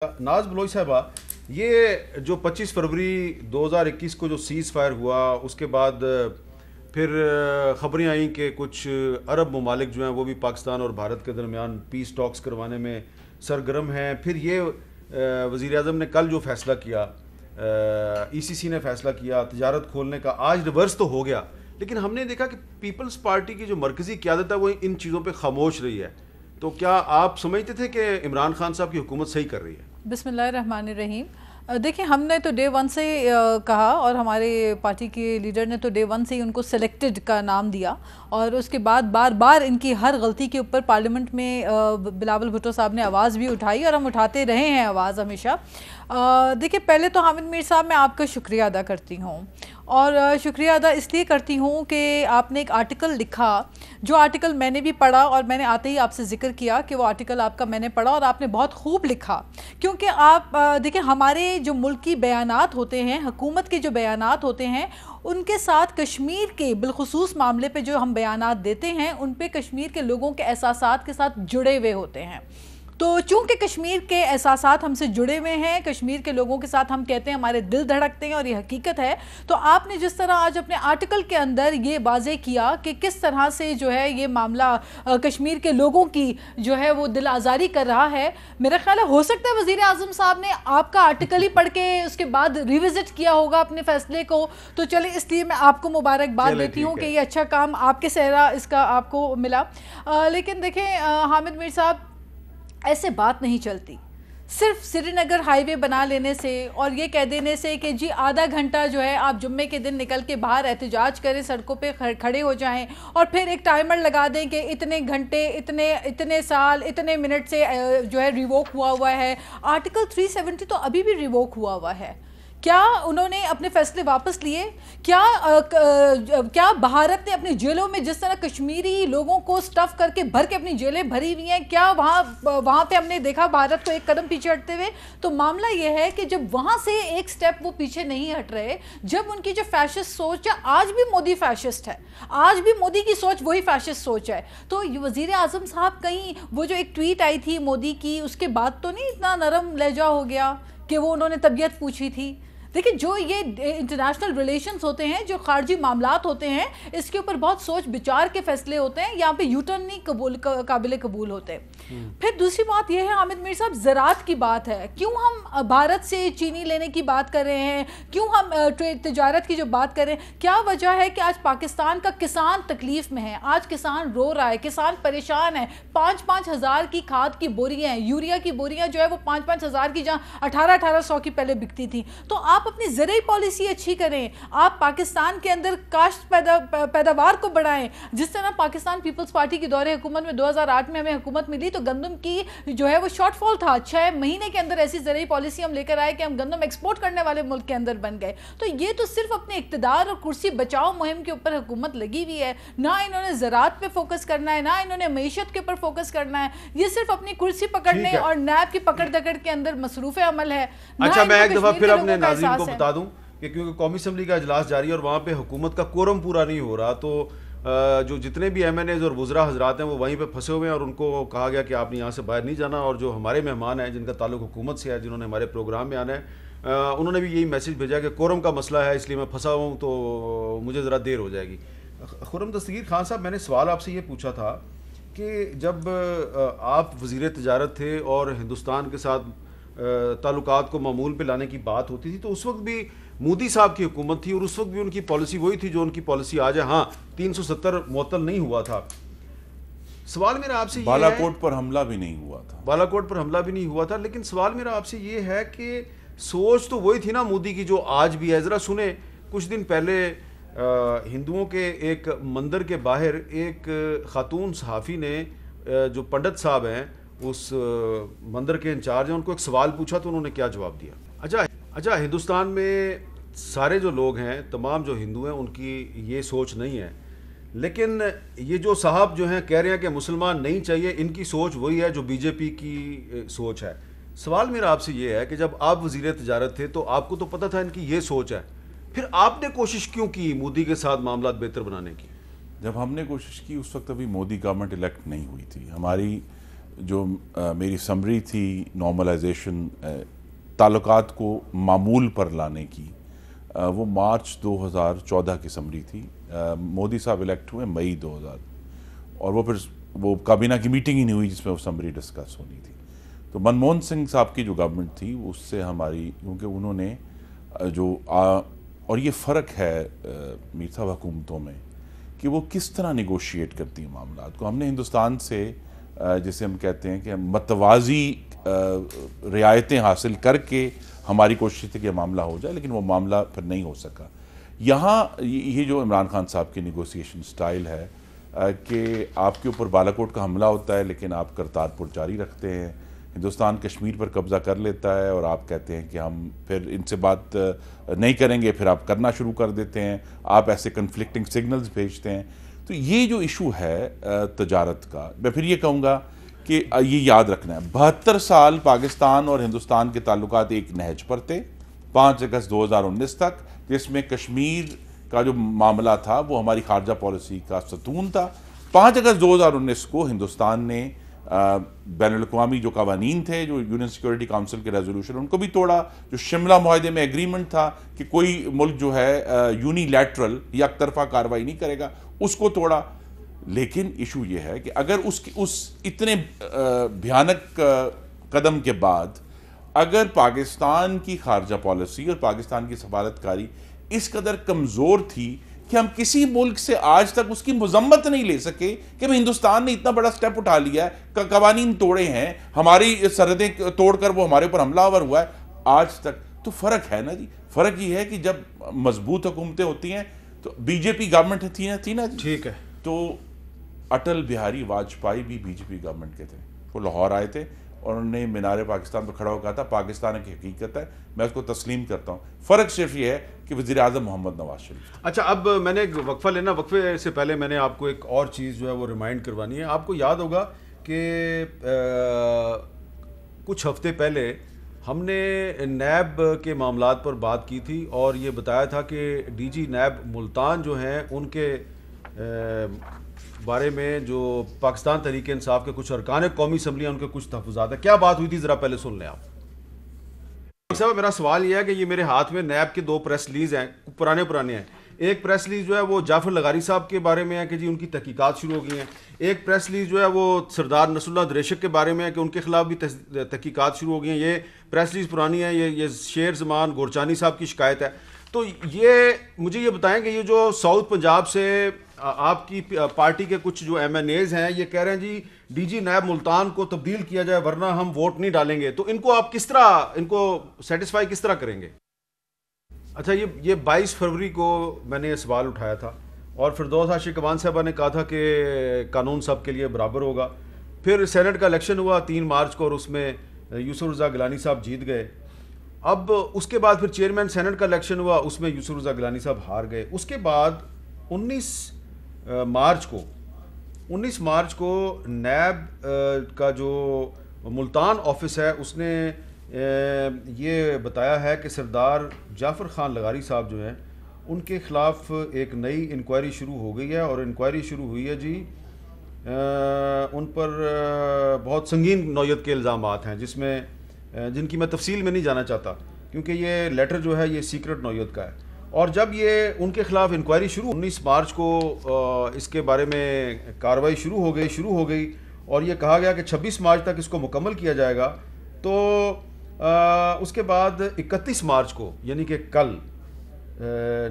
नाज बलोच साहबा, ये जो 25 फरवरी 2021 को जो सीज़ फायर हुआ उसके बाद फिर ख़बरें आई कि कुछ अरब ममालिक जो हैं वो भी पाकिस्तान और भारत के दरमियान पीस टॉक्स करवाने में सरगर्म हैं। फिर ये वज़ीर आज़म ने कल जो फ़ैसला किया, ECC ने फ़ैसला किया तजारत खोलने का, आज रिवर्स तो हो गया, लेकिन हमने देखा कि पीपल्स पार्टी की जो मरकज़ी क़यादत है वो इन चीज़ों पर ख़ामोश रही है। तो क्या आप समझते थे कि इमरान खान साहब की हुकूमत सही कर रही है? बिस्मिल्लाहिर्रहमानिर्रहीम। देखिए, हमने तो डे वन से कहा और हमारे पार्टी के लीडर ने तो डे वन से ही उनको सिलेक्टेड का नाम दिया और उसके बाद बार बार इनकी हर गलती के ऊपर पार्लियामेंट में बिलावल भुट्टो साहब ने आवाज़ भी उठाई और हम उठाते रहे हैं आवाज़ हमेशा। देखिए, पहले तो हामिद मीर साहब मैं आपका शुक्रिया अदा करती हूँ और शुक्रिया अदा इसलिए करती हूँ कि आपने एक आर्टिकल लिखा, जो आर्टिकल मैंने भी पढ़ा और मैंने आते ही आपसे ज़िक्र किया कि वो आर्टिकल आपका मैंने पढ़ा और आपने बहुत खूब लिखा। क्योंकि आप देखिए, हमारे जो मुल्की बयानात होते हैं, हुकूमत के जो बयानात होते हैं, उनके साथ कश्मीर के बिलखुसूस मामले पे जो हम बयानात देते हैं उन पे कश्मीर के लोगों के एहसासात के साथ जुड़े हुए होते हैं। तो चूंकि कश्मीर के एहसासात हमसे जुड़े हुए हैं, कश्मीर के लोगों के साथ हम कहते हैं हमारे दिल धड़कते हैं और ये हकीकत है, तो आपने जिस तरह आज अपने आर्टिकल के अंदर ये वाज़े किया कि किस तरह से जो है ये मामला कश्मीर के लोगों की जो है वो दिल आज़ारी कर रहा है, मेरा ख्याल है हो सकता है वज़ीर आज़म साहब ने आपका आर्टिकल ही पढ़ के उसके बाद रिविज़िट किया होगा अपने फैसले को। तो चले, इसलिए मैं आपको मुबारकबाद देती हूँ कि ये अच्छा काम आपके सहरा इसका आपको मिला। लेकिन देखें हामिद मीर साहब, ऐसे बात नहीं चलती। सिर्फ श्रीनगर हाईवे बना लेने से और ये कह देने से कि जी आधा घंटा जो है आप जुम्मे के दिन निकल के बाहर एहतजाज करें, सड़कों पे खड़े हो जाएं और फिर एक टाइमर लगा दें कि इतने घंटे, इतने साल, इतने मिनट से जो है रिवोक हुआ है। आर्टिकल 370 तो अभी भी रिवोक हुआ है। क्या उन्होंने अपने फैसले वापस लिए? क्या भारत ने अपनी जेलों में जिस तरह कश्मीरी लोगों को स्टफ करके भर के अपनी जेलें भरी हुई हैं, क्या वहाँ पे हमने देखा भारत को एक कदम पीछे हटते हुए? तो मामला ये है कि जब वहाँ से एक स्टेप वो पीछे नहीं हट रहे, जब उनकी जो फैशिस्ट सोच है, आज भी मोदी फैशिस्ट है, आज भी मोदी की सोच वही फैशिस्ट सोच है। तो वज़ीर आज़म साहब, कहीं वो जो एक ट्वीट आई थी मोदी की, उसके बाद तो नहीं इतना नरम लहजा हो गया कि वो उन्होंने तबीयत पूछी थी? देखिए, जो ये इंटरनेशनल रिलेशंस होते हैं, जो खारजी मामलात होते हैं, इसके ऊपर बहुत सोच विचार के फैसले होते हैं, यहाँ पे यूटर्न नहीं काबिल कबूल होते। फिर दूसरी बात यह है हामिद मीर साहब, ज़रात की बात है। क्यों हम भारत से चीनी लेने की बात कर रहे हैं, क्यों हम तजारत की जो बात कर रहे हैं? क्या वजह है कि आज पाकिस्तान का किसान तकलीफ़ में है, आज किसान रो रहा है, किसान परेशान है। 5-5 हज़ार की खाद की बोरियाँ हैं, यूरिया की बोरियाँ जो है वो 5-5 हज़ार की, जहाँ 1800 की पहले बिकती थी। तो आप अपनी ज़राई पॉलिसी अच्छी करें, आप पाकिस्तान के अंदर काश्त पैदावार को बढ़ाएं। जिस तरह पाकिस्तान पीपल्स पार्टी की दौरे हुकूमत में 2008 में हमें हुकूमत मिली तो गंदम की जो है वो शॉर्टफॉल था। 6 महीने के अंदर ऐसी ज़राई पॉलिसी हम लेकर आए कि हम गंदम एक्सपोर्ट करने वाले मुल्क के अंदर बन गए। तो ये तो सिर्फ अपने इक़्तिदार और कुर्सी बचाओ मुहिम के ऊपर हुकूमत लगी हुई है, ना इन्होंने ज़रात पे फोकस करना है, ना इन्होंने मईशत के ऊपर फोकस करना है। ये सिर्फ अपनी कुर्सी पकड़ने और नैब की पकड़ दकड़ के अंदर मसरूफ़ अमल है। अच्छा, मैं एक दफ़ा फिर अपने नाज़रीन को बता दूं कि क्योंकि कौमी असम्बली का इजलास जारी है और वहाँ पे हुकूमत का कोरम पूरा नहीं हो रहा, तो जो जितने भी MNAs और वज़रा हजरात हैं वो वहीं पे फंसे हुए हैं और उनको कहा गया कि आपने यहाँ से बाहर नहीं जाना। और जो हमारे मेहमान हैं जिनका ताल्लुक हुकूमत से है, जिन्होंने हमारे प्रोग्राम में आना है, उन्होंने भी यही मैसेज भेजा कि कोरम का मसला है, इसलिए मैं फंसा हूँ, तो मुझे ज़रा देर हो जाएगी। खुर्रम दस्तगीर खान साहब, मैंने सवाल आपसे ये पूछा था कि जब आप वज़ीर तजारत थे और हिंदुस्तान के साथ ताल्लुकात को मामूल पे लाने की बात होती थी, तो उस वक्त भी मोदी साहब की हुकूमत थी और उस वक्त भी उनकी पॉलिसी वही थी जो उनकी पॉलिसी आज है। हाँ, 370 मुअत्तल नहीं हुआ था। सवाल मेरा आपसे ये है, बालाकोट पर हमला भी नहीं हुआ था, बालाकोट पर हमला भी नहीं हुआ था, लेकिन सवाल मेरा आपसे ये है कि सोच तो वही थी ना मोदी की जो आज भी है। ज़रा सुने, कुछ दिन पहले हिंदुओं के एक मंदिर के बाहर एक खातून सहाफ़ी ने, जो पंडित साहब हैं उस मंदिर के इंचार्ज हैं, उनको एक सवाल पूछा तो उन्होंने क्या जवाब दिया? अच्छा, हिंदुस्तान में सारे जो लोग हैं, तमाम जो हिंदू हैं, उनकी ये सोच नहीं है, लेकिन ये जो साहब जो हैं कह रहे हैं कि मुसलमान नहीं चाहिए, इनकी सोच वही है जो BJP की सोच है। सवाल मेरा आपसे ये है कि जब आप वज़ीर तजारत थे तो आपको तो पता था इनकी ये सोच है, फिर आपने कोशिश क्यों की मोदी के साथ मामला बेहतर बनाने की? जब हमने कोशिश की उस वक्त अभी मोदी गवर्नमेंट इलेक्ट नहीं हुई थी। हमारी جو میری سمری تھی نارملائزیشن تعلقات کو معمول پر لانے کی، وہ مارچ 2014 کی سمری تھی. مودی صاحب الیکٹ ہوئے مئی 2000، اور وہ پھر وہ کابینہ کی میٹنگ ہی نہیں ہوئی جس میں وہ سمری ڈسکس ہونی تھی. تو منموہن سنگھ صاحب کی جو گورنمنٹ تھی اس سے ہماری، کیونکہ انہوں نے جو اور یہ فرق ہے میر صاحب حکومتوں میں کہ وہ کس طرح نیگوشیٹ کرتی ہیں معاملات کو. ہم نے ہندوستان سے جسے ہم کہتے ہیں کہ متوازی رعایتیں حاصل کر کے ہماری کوشش تھی کہ یہ معاملہ ہو جائے، لیکن وہ معاملہ پھر نہیں ہو سکا. یہاں یہ جو عمران خان صاحب کی نیگوسیشن سٹائل ہے کہ آپ کے اوپر بالاکوٹ کا حملہ ہوتا ہے لیکن آپ کرتارپور جاری رکھتے ہیں، ہندوستان کشمیر پر قبضہ کر لیتا ہے اور آپ کہتے ہیں کہ ہم پھر ان سے بات نہیں کریں گے، پھر آپ کرنا شروع کر دیتے ہیں، آپ ایسے کنفلکٹنگ سگنلز بھیجتے ہیں. تو یہ جو ایشو ہے تجارت کا، میں پھر یہ کہوں گا کہ یہ یاد رکھنا ہے 72 سال پاکستان اور ہندوستان کے تعلقات ایک نہج پر تھے 5 اگست 2019 تک، جس میں کشمیر کا جو معاملہ تھا وہ ہماری خارجہ پالیسی کا ستون تھا. 5 اگست 2019 کو ہندوستان نے بین الاقوامی جو قوانین تھے، جو یونین سیکورٹی کاؤنسل کے ریزولوشن، ان کو بھی توڑا. جو شملہ معاہدے میں ایگریمنٹ تھا کہ کوئی ملک جو ہے یونی لیٹرل یا ایک طرفہ کارروائی نہیں کرے گا، اس کو توڑا. لیکن ایشو یہ ہے کہ اگر اس اتنے بھیانک قدم کے بعد اگر پاکستان کی خارجہ پالیسی اور پاکستان کی سفارتکاری اس قدر کمزور تھی کہ ہم کسی ملک سے آج تک اس کی مذمت نہیں لے سکے کہ ہندوستان نے اتنا بڑا سٹیپ اٹھا لیا ہے، قوانین توڑے ہیں، ہماری سرحدیں توڑ کر وہ ہمارے اوپر حملہ آور ہوا ہے آج تک. تو فرق ہے نا جی. فرق یہ ہے کہ جب مضبوط حکومتیں ہوتی ہیں تو بی جے پی گورنمنٹ تھی نا جی، ٹھیک ہے. تو اٹل بہاری واجپئی بھی بی جے پی گورنمنٹ کے تھے. وہ لاہور آئے تھے اور انہوں نے مینار پاکستان پر کھڑا ہو کہا تھا پاکستان کی حقیقت ہے، میں اس کو تسلیم کرتا ہوں. فرق صرف یہ ہے کہ وزیر اعظم محمد نواز شریف. اچھا، اب میں نے وقفہ لینا، وقفے سے پہلے میں نے آپ کو ایک اور چیز جو ہے وہ ریمائنڈ کروانی ہے. آپ کو یاد ہوگا کہ کچھ ہفتے پہلے ہم نے نیب کے معاملات پر بات کی تھی اور یہ بتایا تھا کہ ڈی جی نیب ملتان جو ہیں ان کے بارے میں جو پاکستان تحریک انصاف کے کچھ ارکان قومی اسمبلی ہیں ان کے کچھ تحفظات ہیں. کیا بات ہوئی تھی ذرا پہلے سن لیں آپ. صاحب میرا سوال یہ ہے کہ یہ میرے ہاتھ میں نیب کے 2 پریس ریلیز ہیں، پرانے ہیں. ایک پریس ریلیز جو ہے وہ جعفر لغاری صاحب کے بارے میں ہے کہ جی ان کی تحقیقات شروع ہو گئی ہیں. ایک پریس ریلیز جو ہے وہ سردار نصر اللہ دریشک کے بارے میں ہے کہ ان کے خلاف بھی تحقیقات شروع ہو گئی ہیں. یہ پریس ریلیز پرانی ہے، یہ شیر زمان گورچانی صاحب کی شکایت ہے. تو یہ مجھے یہ بتائیں کہ یہ جو ساؤتھ پنجاب سے آپ کی پارٹی کے کچھ جو ایم این ایز ہیں یہ کہہ رہے ہیں جی ڈی جی نیب ملتان کو تبدیل کیا جائے ورنہ ہم ووٹ نہیں ڈالیں گے، تو ان کو آپ کس طرح ان کو سیٹسفائی کس طرح کریں گے؟ اچھا، یہ 22 فروری کو میں نے یہ سوال اٹھایا تھا اور فردوس عاشق اقبال صاحبہ نے کہا تھا کہ قانون سب کے لیے برابر ہوگا. پھر سینٹ کا الیکشن ہوا 3 مارچ کو اور اس میں یوسف رضا گیلانی صاحب جیت گئے. اب اس کے بعد پھر چیئرمین سینٹ کا الیکشن ہوا، اس میں یوسف رضا گیلانی صاحب ہار گئے. اس کے بعد 19 مارچ کو نیب کا جو ملتان آفس ہے اس نے یہ بتایا ہے کہ سردار جعفر خان لغاری صاحب جو ہیں ان کے خلاف ایک نئی انکوائری شروع ہو گئی ہے. اور انکوائری شروع ہوئی ہے جی ان پر بہت سنگین نوعیت کے الزامات ہیں جن کی میں تفصیل میں نہیں جانا چاہتا کیونکہ یہ لیٹر جو ہے یہ سیکرٹ نوعیت کا ہے. اور جب یہ ان کے خلاف انکوائری شروع 19 مارچ کو اس کے بارے میں کارروائی شروع ہو گئی اور یہ کہا گیا کہ 26 مارچ تک اس کو مکمل کیا جائے گا. تو اس کے بعد 31 مارچ کو یعنی کہ کل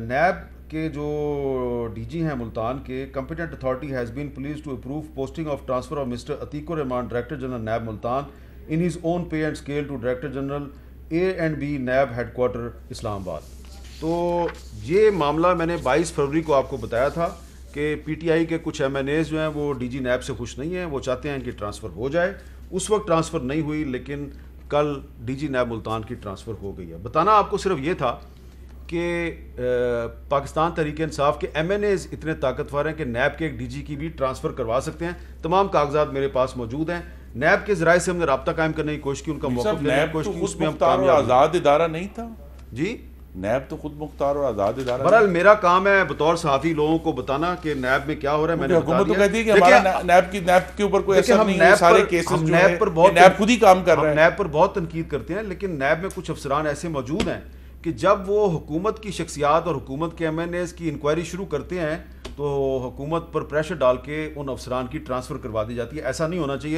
نیب کے جو ڈی جی ہیں ملتان کے competent authority has been pleased to approve posting of transfer of mister Atiq ur Rahman director general NAB Multan in his own pay and scale two director general A&B NAB headquarter Islamabad. تو یہ معاملہ میں نے 22 فروری کو آپ کو بتایا تھا کہ پی ٹی آئی کے کچھ ایم این ایز جو ہیں وہ ڈی جی نیب سے خوش نہیں ہیں، وہ چاہتے ہیں کہ ٹرانسفر ہو جائے. اس وقت ٹرانسفر نہیں ہوئی لیکن کل ڈی جی نیب ملتان کی ٹرانسفر ہو گئی ہے. بتانا آپ کو صرف یہ تھا کہ پاکستان تحریک انصاف کے ایم این ایز اتنے طاقتور ہیں کہ نیب کے ایک ڈی جی کی بھی ٹرانسفر کروا سکتے ہیں. تمام کاغذات میرے پاس موجود ہیں. نیب کے ذرائع سے ہم نے رابطہ قائم کرنے کی کوشش کی، ان کا موقف لینے کی کوشش کی، اس میں ہم کامیاب آزاد ادارہ نہیں تھا جی. نیب تو خود مختار اور آزاد ادارہ. بہرحال میرا کام ہے بطور صحافی لوگوں کو بتانا کہ نیب میں کیا ہو رہا ہے. میں نے حکومت تو کہتی ہے کہ ہمارا نیب کے اوپر کوئی اثر نہیں ہے, سارے کیسز جو ہیں نیب خود ہی کام کر رہا ہے. ہم نیب پر بہت تنقید کرتے ہیں, لیکن نیب میں کچھ افسران ایسے موجود ہیں کہ جب وہ حکومت کی شخصیات اور حکومت کے ایم این ایز کی انکوائری شروع کرتے ہیں تو حکومت پر پریشر ڈال کے ان افسران کی ٹرانسفر کروا دی جاتی ہے. ایسا نہیں ہونا چاہیے.